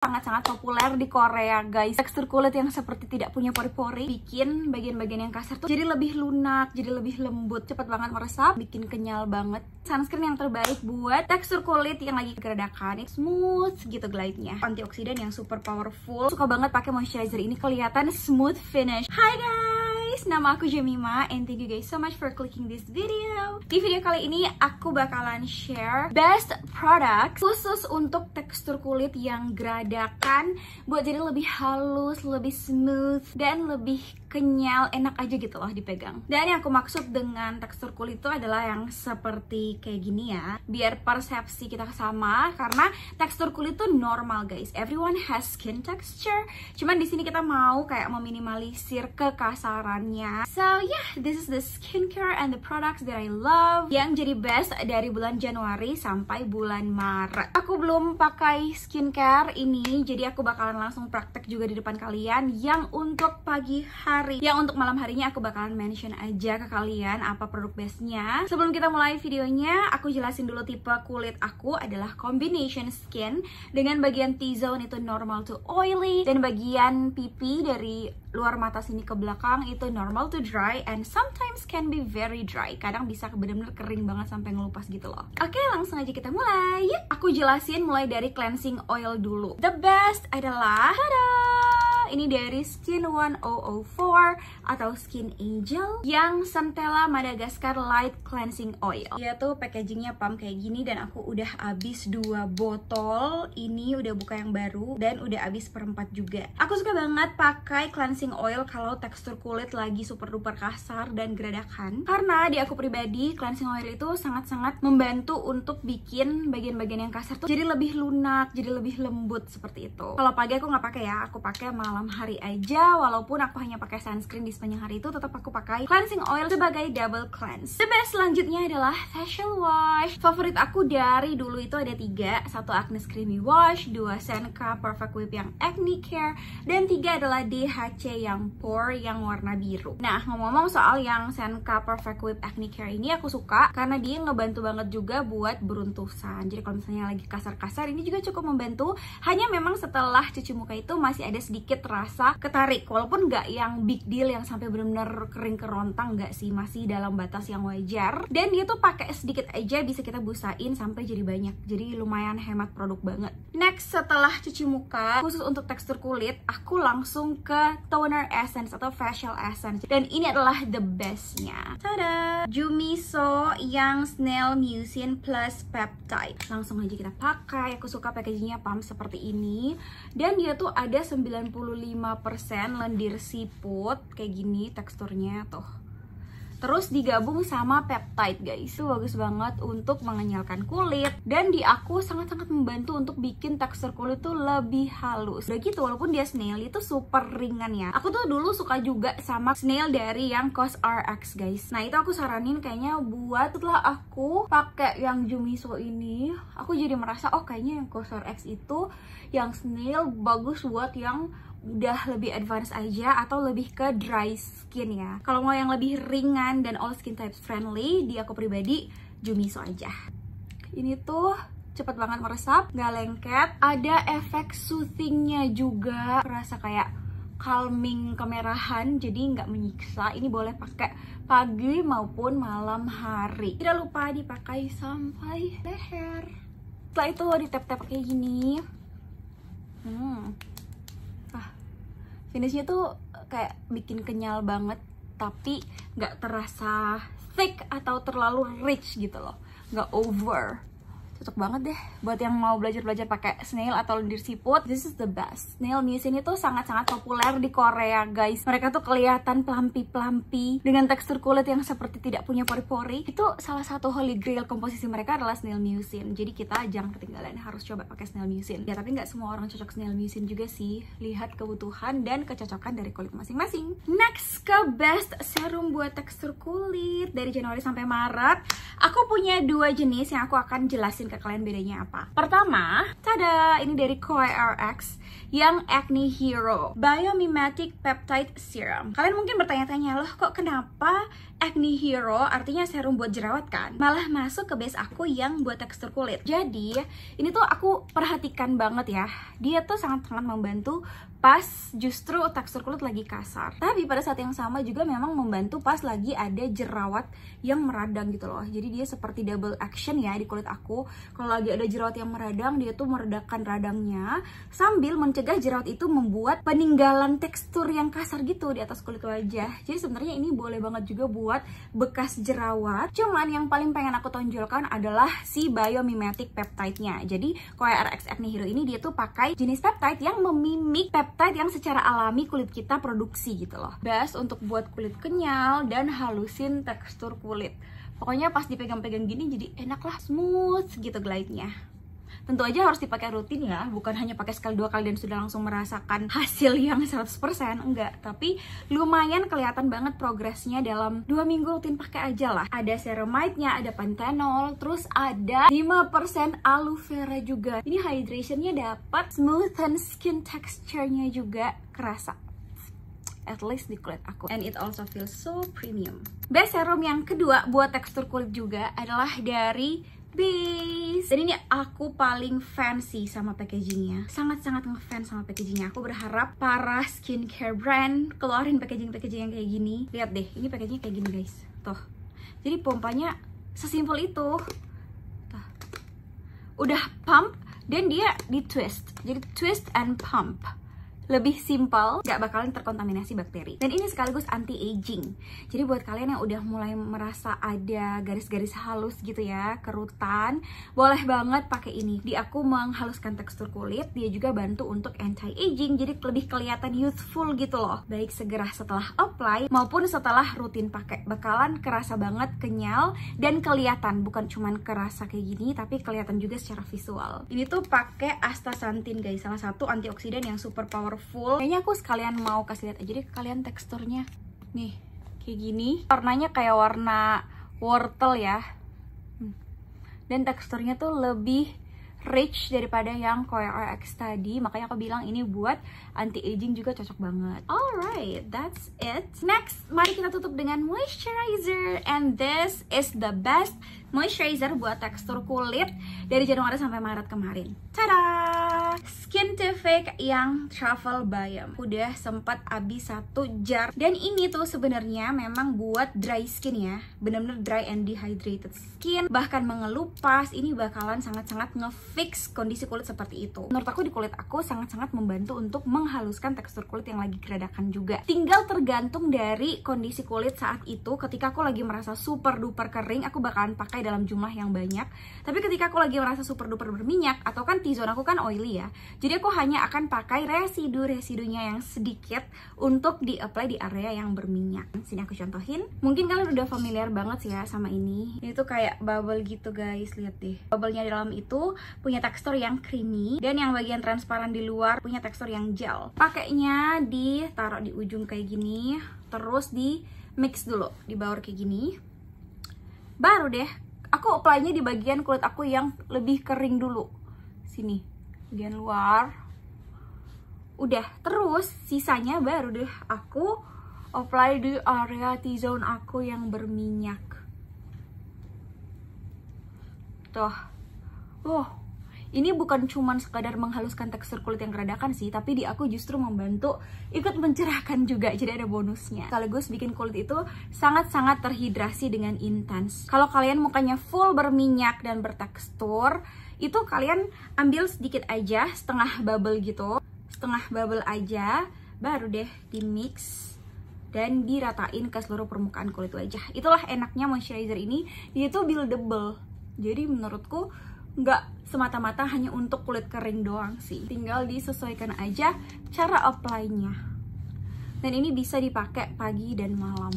sangat-sangat populer di Korea guys. Tekstur kulit yang seperti tidak punya pori-pori bikin bagian-bagian yang kasar tuh jadi lebih lunak, jadi lebih lembut, cepat banget meresap, bikin kenyal banget. Sunscreen yang terbaik buat tekstur kulit yang lagi geradakan, smooth gitu glide-nya. Antioksidan yang super powerful. Suka banget pakai moisturizer ini, kelihatan smooth finish. Hai guys, nama aku Jemima and thank you guys so much for clicking this video. Di video kali ini aku bakalan share best product khusus untuk tekstur kulit yang geradakan buat jadi lebih halus, lebih smooth, dan lebih kenyal, enak aja gitu loh dipegang. Dan yang aku maksud dengan tekstur kulit itu adalah yang seperti kayak gini ya, biar persepsi kita sama, karena tekstur kulit tuh normal guys, everyone has skin texture, cuman di sini kita mau kayak meminimalisir kekasarannya. So yeah, this is the skincare and the products that I love yang jadi best dari bulan Januari sampai bulan Maret. Aku belum pakai skincare ini, jadi aku bakalan langsung praktek juga di depan kalian. Yang untuk pagi hari, yang untuk malam harinya aku bakalan mention aja ke kalian apa produk bestnya. Sebelum kita mulai videonya, aku jelasin dulu tipe kulit aku adalah combination skin, dengan bagian T-zone itu normal to oily, dan bagian pipi dari luar mata sini ke belakang itu normal to dry, and sometimes can be very dry. Kadang bisa bener-bener kering banget sampai ngelupas gitu loh. Oke, langsung aja kita mulai. Yuk, aku jelasin mulai dari cleansing oil dulu. The best adalah, tada! Ini dari Skin 1004 atau Skin Angel yang Centella Madagascar Light Cleansing Oil. Dia tuh packagingnya pump kayak gini, dan aku udah habis 2 botol. Ini udah buka yang baru dan udah habis perempat juga. Aku suka banget pakai cleansing oil kalau tekstur kulit lagi super duper kasar dan geradakan, karena di aku pribadi cleansing oil itu sangat-sangat membantu untuk bikin bagian-bagian yang kasar tuh jadi lebih lunak, jadi lebih lembut seperti itu. Kalau pagi aku nggak pakai ya, aku pakai malam hari aja. Walaupun aku hanya pakai sunscreen di sepanjang hari itu, tetap aku pakai cleansing oil sebagai double cleanse. The best selanjutnya adalah facial wash. Favorit aku dari dulu itu ada 3. 1 Agnes Creamy Wash, 2 Senka Perfect Whip yang Acne Care, dan 3 adalah DHC yang Pore yang warna biru. Nah, ngomong-ngomong soal yang Senka Perfect Whip Acne Care ini, aku suka karena dia ngebantu banget juga buat beruntusan. Jadi kalau misalnya lagi kasar-kasar, ini juga cukup membantu. Hanya memang setelah cuci muka itu masih ada sedikit rasa ketarik, walaupun nggak yang big deal yang sampai benar-benar kering kerontang, nggak sih, masih dalam batas yang wajar. Dan dia tuh pakai sedikit aja bisa kita busain sampai jadi banyak, jadi lumayan hemat produk banget. Next, setelah cuci muka khusus untuk tekstur kulit, aku langsung ke toner essence atau facial essence, dan ini adalah the bestnya. Tada! Jumiso yang Snail Mucin Plus Peptide. Langsung aja kita pakai. Aku suka packagingnya pump seperti ini, dan dia tuh ada 95% lendir siput kayak gini teksturnya tuh. Terus digabung sama peptide guys, itu bagus banget untuk mengenyalkan kulit, dan di aku sangat-sangat membantu untuk bikin tekstur kulit tuh lebih halus. Udah gitu, walaupun dia snail itu super ringan ya. Aku tuh dulu suka juga sama snail dari yang COSRX guys. Nah itu aku saranin kayaknya buat setelah aku pakai yang Jumiso ini, aku jadi merasa oh kayaknya yang COSRX itu yang snail bagus buat yang udah lebih advance aja atau lebih ke dry skin ya. Kalau mau yang lebih ringan dan all skin types friendly, di aku pribadi Jumiso aja. Ini tuh cepet banget meresap, nggak lengket, ada efek soothingnya juga, rasa kayak calming kemerahan, jadi nggak menyiksa. Ini boleh pakai pagi maupun malam hari. Tidak lupa dipakai sampai leher. Setelah itu ditap-tap kayak gini. Finishnya tuh kayak bikin kenyal banget, tapi nggak terasa thick atau terlalu rich gitu loh, nggak over. Cocok banget deh buat yang mau belajar-belajar pakai snail atau lendir siput. This is the best. Snail Mucin itu sangat-sangat populer di Korea guys. Mereka tuh kelihatan pelampi-pelampi dengan tekstur kulit yang seperti tidak punya pori-pori. Itu salah satu holy grail komposisi mereka adalah Snail Mucin. Jadi kita jangan ketinggalan, harus coba pakai Snail Mucin. Ya tapi nggak semua orang cocok Snail Mucin juga sih. Lihat kebutuhan dan kecocokan dari kulit masing-masing. Next, ke best serum buat tekstur kulit dari Januari sampai Maret. Aku punya 2 jenis yang aku akan jelasin jelasin ke kalian bedanya apa. Pertama, tada, ini dari COSRX yang Acne Hero Biomimetic Peptide Serum. Kalian mungkin bertanya-tanya, loh kok kenapa Acne Hero, artinya serum buat jerawat kan, malah masuk ke base aku yang buat tekstur kulit. Jadi ini tuh aku perhatikan banget ya, dia tuh sangat-sangat membantu pas justru tekstur kulit lagi kasar, tapi pada saat yang sama juga memang membantu pas lagi ada jerawat yang meradang gitu loh. Jadi dia seperti double action ya di kulit aku. Kalau lagi ada jerawat yang meradang, dia tuh meredakan radangnya sambil mencegah jerawat itu membuat peninggalan tekstur yang kasar gitu di atas kulit wajah. Jadi sebenarnya ini boleh banget juga buat bekas jerawat. Cuman yang paling pengen aku tonjolkan adalah si Biomimetic Peptide-nya. Jadi COSRX Acne Hero ini dia tuh pakai jenis peptide yang memimik peptide yang secara alami kulit kita produksi gitu loh. Best untuk buat kulit kenyal dan halusin tekstur kulit. Pokoknya pas dipegang-pegang gini jadi enak lah, smooth gitu glide-nya. Tentu aja harus dipakai rutin ya, bukan hanya pakai sekali dua kali dan sudah langsung merasakan hasil yang 100%, enggak. Tapi lumayan kelihatan banget progresnya dalam 2 minggu rutin pakai aja lah. Ada ceramide-nya, ada panthenol, terus ada 5% aloe vera juga. Ini hydrationnya dapat, smoothen skin texture-nya juga kerasa. At least di kulit aku. And it also feels so premium. Best serum yang kedua buat tekstur kulit juga adalah dari Base. Dan ini aku paling fancy sama packagingnya. Sangat-sangat ngefans sama packagingnya. Aku berharap para skincare brand keluarin packaging-packaging yang kayak gini. Lihat deh, ini packagingnya kayak gini guys. Tuh. Jadi pompanya sesimpel itu. Tuh. Udah pump dan dia di twist. Jadi twist and pump. Lebih simpel, gak bakalan terkontaminasi bakteri. Dan ini sekaligus anti-aging. Jadi buat kalian yang udah mulai merasa ada garis-garis halus gitu ya, kerutan, boleh banget pakai ini. Di aku menghaluskan tekstur kulit, dia juga bantu untuk anti-aging, jadi lebih kelihatan youthful gitu loh. Baik segera setelah apply maupun setelah rutin pakai. Bakalan kerasa banget kenyal dan kelihatan, bukan cuman kerasa kayak gini, tapi kelihatan juga secara visual. Ini tuh pakai astaxanthin guys, salah satu antioksidan yang super powerful. Kayaknya aku sekalian mau kasih lihat aja deh ke kalian teksturnya. Nih, kayak gini. Warnanya kayak warna wortel ya. Dan teksturnya tuh lebih rich daripada yang COSRX tadi. Makanya aku bilang ini buat anti-aging juga cocok banget. Alright, that's it. Next, mari kita tutup dengan moisturizer. And this is the best moisturizer buat tekstur kulit dari Januari sampai Maret kemarin. Tada! Skintific yang Travel Biome. Udah sempat habis 1 jar. Dan ini tuh sebenarnya memang buat dry skin ya. Bener-bener dry and dehydrated skin. Bahkan mengelupas, ini bakalan sangat-sangat nge-fix kondisi kulit seperti itu. Menurut aku di kulit aku sangat-sangat membantu untuk menghaluskan tekstur kulit yang lagi geradakan juga. Tinggal tergantung dari kondisi kulit saat itu. Ketika aku lagi merasa super duper kering, aku bakalan pakai dalam jumlah yang banyak. Tapi ketika aku lagi merasa super duper berminyak, atau kan T-zone aku kan oily ya, jadi aku hanya akan pakai residu-residunya yang sedikit untuk di-apply di area yang berminyak. Sini aku contohin. Mungkin kalian udah familiar banget sih ya sama ini. Ini tuh kayak bubble gitu guys, lihat deh. Bubble-nya di dalam itu punya tekstur yang creamy, dan yang bagian transparan di luar punya tekstur yang gel. Pakainya ditaruh di ujung kayak gini, terus di mix dulu, dibaur kayak gini. Baru deh aku apply-nya di bagian kulit aku yang lebih kering dulu. Sini, bagian luar. Udah, terus sisanya baru deh aku apply di area T-zone aku yang berminyak. Tuh. Ini bukan cuman sekadar menghaluskan tekstur kulit yang geradakan sih, tapi di aku justru membantu ikut mencerahkan juga, jadi ada bonusnya. Sekaligus bikin kulit itu sangat-sangat terhidrasi dengan intens. Kalau kalian mukanya full berminyak dan bertekstur, itu kalian ambil sedikit aja, setengah bubble gitu. Setengah bubble aja, baru deh di mix dan diratain ke seluruh permukaan kulit wajah. Itulah enaknya moisturizer ini, dia tuh buildable. Jadi menurutku nggak semata-mata hanya untuk kulit kering doang sih, tinggal disesuaikan aja cara apply-nya. Dan ini bisa dipakai pagi dan malam.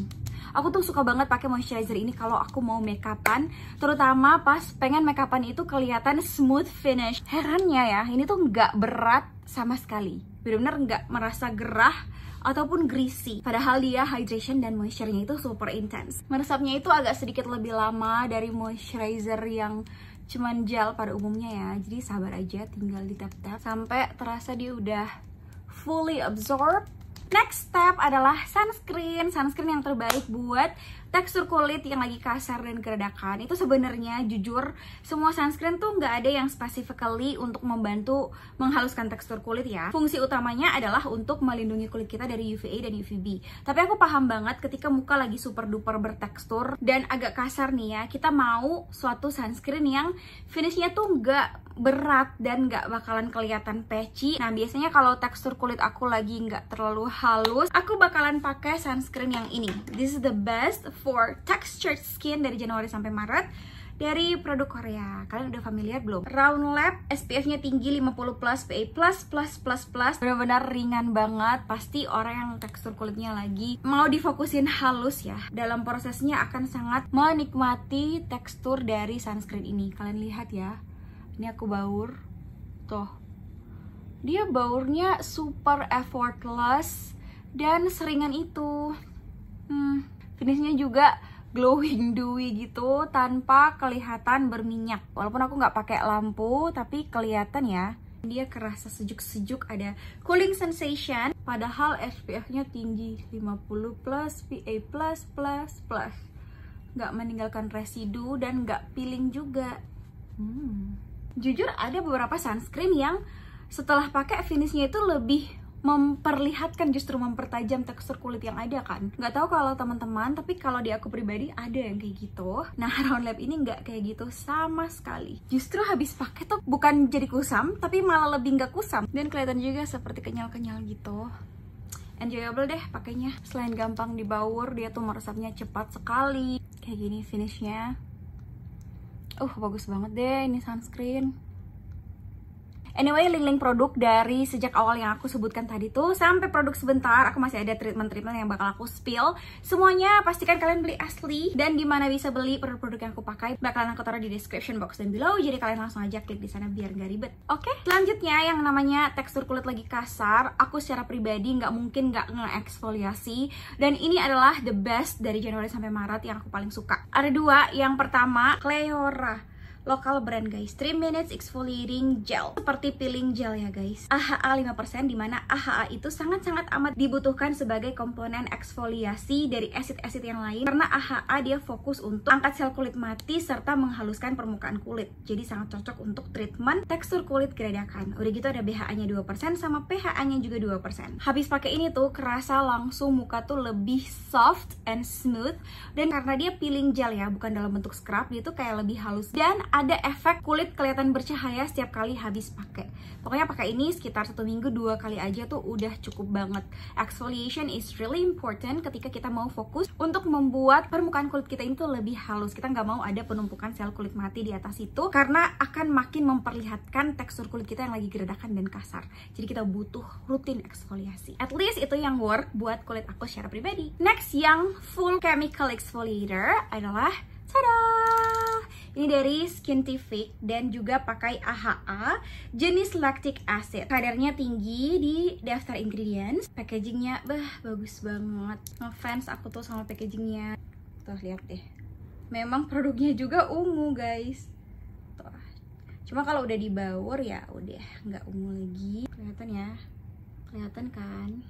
Aku tuh suka banget pakai moisturizer ini kalau aku mau makeupan, terutama pas pengen makeupan itu kelihatan smooth finish. Herannya ya, ini tuh nggak berat sama sekali, bener-bener nggak merasa gerah ataupun greasy. Padahal dia hydration dan moisture-nya itu super intense. Meresapnya itu agak sedikit lebih lama dari moisturizer yang cuman gel pada umumnya ya, jadi sabar aja, tinggal di tap-tap sampai terasa dia udah fully absorb. Next step adalah sunscreen yang terbaik buat tekstur kulit yang lagi kasar dan geradakan. Itu sebenarnya jujur semua sunscreen tuh nggak ada yang specifically untuk membantu menghaluskan tekstur kulit ya. Fungsi utamanya adalah untuk melindungi kulit kita dari UVA dan UVB. Tapi aku paham banget ketika muka lagi super duper bertekstur dan agak kasar nih ya, kita mau suatu sunscreen yang finishnya tuh nggak berat dan nggak bakalan kelihatan patchy. Nah biasanya kalau tekstur kulit aku lagi nggak terlalu halus, aku bakalan pakai sunscreen yang ini. This is the best for textured skin dari Januari sampai Maret dari produk Korea. Kalian udah familiar belum? Round Lab, SPF-nya tinggi 50+, PA+++++. Benar-benar ringan banget. Pasti orang yang tekstur kulitnya lagi mau difokusin halus ya, dalam prosesnya akan sangat menikmati tekstur dari sunscreen ini. Kalian lihat ya. Ini aku baur, tuh, dia baurnya super effortless dan seringan itu. Finishnya juga glowing dewy gitu tanpa kelihatan berminyak. Walaupun aku nggak pakai lampu, tapi kelihatan ya. Dia kerasa sejuk-sejuk, ada cooling sensation. Padahal SPF-nya tinggi 50+, PA++++. Nggak meninggalkan residu dan nggak peeling juga. Jujur ada beberapa sunscreen yang setelah pakai finishnya itu lebih memperlihatkan, justru mempertajam tekstur kulit yang ada kan. Nggak tahu kalau teman-teman, tapi kalau di aku pribadi ada yang kayak gitu. Nah Round Lab ini nggak kayak gitu sama sekali. Justru habis pakai tuh bukan jadi kusam, tapi malah lebih nggak kusam dan kelihatan juga seperti kenyal-kenyal gitu. Enjoyable deh pakainya. Selain gampang dibaur, dia tuh meresapnya cepat sekali. Kayak gini finishnya. Bagus banget deh ini sunscreen. Anyway, link-link produk dari sejak awal yang aku sebutkan tadi tuh sampai produk sebentar, aku masih ada treatment-treatment yang bakal aku spill. Semuanya pastikan kalian beli asli, dan di mana bisa beli produk-produk yang aku pakai bakalan aku taruh di description box dan below, jadi kalian langsung aja klik di sana biar nggak ribet. Oke, selanjutnya yang namanya tekstur kulit lagi kasar, aku secara pribadi nggak mungkin nggak nge-eksfoliasi, dan ini adalah the best dari Januari sampai Maret yang aku paling suka. Ada dua, yang pertama Cleora. Lokal brand guys, 3 minutes exfoliating gel, seperti peeling gel ya guys. AHA 5%, dimana AHA itu sangat-sangat amat dibutuhkan sebagai komponen eksfoliasi dari asid-asid yang lain, karena AHA dia fokus untuk angkat sel kulit mati serta menghaluskan permukaan kulit. Jadi sangat cocok untuk treatment tekstur kulit geradakan. Udah gitu ada BHA-nya 2% sama PHA-nya juga 2%. Habis pakai ini tuh kerasa langsung muka tuh lebih soft and smooth, dan karena dia peeling gel ya, bukan dalam bentuk scrub, dia tuh kayak lebih halus dan ada efek kulit kelihatan bercahaya setiap kali habis pakai. Pokoknya pakai ini sekitar 1 minggu 2 kali aja tuh udah cukup banget. Exfoliation is really important ketika kita mau fokus untuk membuat permukaan kulit kita itu lebih halus. Kita nggak mau ada penumpukan sel kulit mati di atas itu, karena akan makin memperlihatkan tekstur kulit kita yang lagi geradakan dan kasar. Jadi kita butuh rutin eksfoliasi. At least itu yang work buat kulit aku secara pribadi. Next, yang full chemical exfoliator adalah tada! Ini dari Skintific dan juga pakai AHA jenis lactic acid. Kadarnya tinggi di daftar ingredients. Packagingnya bagus banget. Ngefans aku tuh sama packagingnya. Tuh lihat deh. Memang produknya juga ungu guys. Tuh. Cuma kalau udah dibaur ya udah nggak ungu lagi. Kelihatan ya? Kelihatan kan?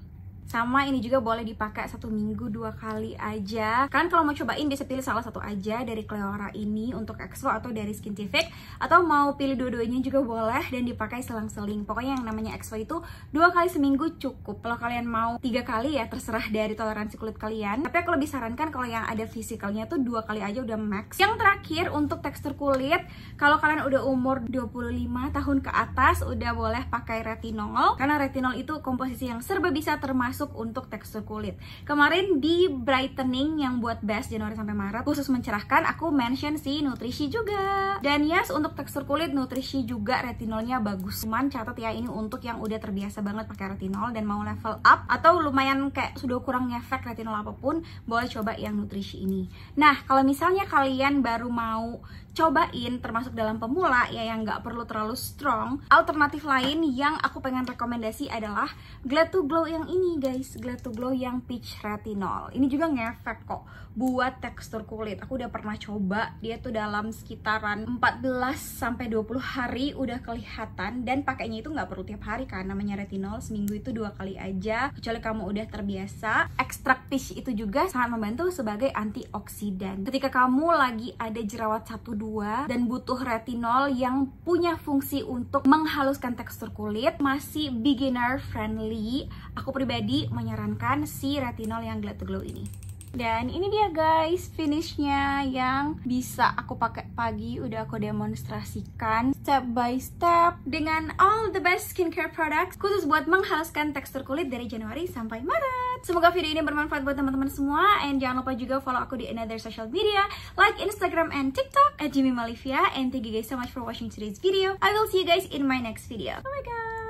Sama ini juga boleh dipakai 1 minggu 2 kali aja. Kalian kalau mau cobain bisa pilih salah satu aja dari Cleora ini untuk exfo atau dari Skintific, atau mau pilih dua-duanya juga boleh dan dipakai selang-seling. Pokoknya yang namanya exfo itu 2 kali seminggu cukup. Kalau kalian mau 3 kali ya terserah dari toleransi kulit kalian. Tapi aku lebih sarankan kalau yang ada physicalnya tuh 2 kali aja udah max. Yang terakhir untuk tekstur kulit, kalau kalian udah umur 25 tahun ke atas udah boleh pakai retinol, karena retinol itu komposisi yang serba bisa termasuk untuk tekstur kulit. Kemarin di brightening yang buat best Januari sampai Maret khusus mencerahkan, aku mention si Nutrishi juga. Dan yes, untuk tekstur kulit Nutrishi juga retinolnya bagus. Cuman catat ya, ini untuk yang udah terbiasa banget pakai retinol dan mau level up atau lumayan kayak sudah kurang ngefek retinol apapun, boleh coba yang Nutrishi ini. Nah, kalau misalnya kalian baru mau cobain, termasuk dalam pemula ya yang nggak perlu terlalu strong. Alternatif lain yang aku pengen rekomendasi adalah Glad to Glow yang ini guys, Glad to Glow yang Peach Retinol. Ini juga ngefek kok buat tekstur kulit. Aku udah pernah coba, dia tuh dalam sekitaran 14-20 hari udah kelihatan, dan pakainya itu nggak perlu tiap hari kan, namanya retinol, seminggu itu 2 kali aja, kecuali kamu udah terbiasa. Ekstrak peach itu juga sangat membantu sebagai antioksidan. Ketika kamu lagi ada jerawat 1-2 dan butuh retinol yang punya fungsi untuk menghaluskan tekstur kulit, masih beginner friendly, aku pribadi menyarankan si retinol yang Glad to Glow ini. Dan ini dia guys finishnya yang bisa aku pakai pagi, udah aku demonstrasikan step by step dengan all the best skincare products khusus buat menghaluskan tekstur kulit dari Januari sampai Maret. Semoga video ini bermanfaat buat teman-teman semua, and jangan lupa juga follow aku di another social media like Instagram and TikTok @JimmyMalivia. And thank you guys so much for watching today's video. I will see you guys in my next video. Oh my god.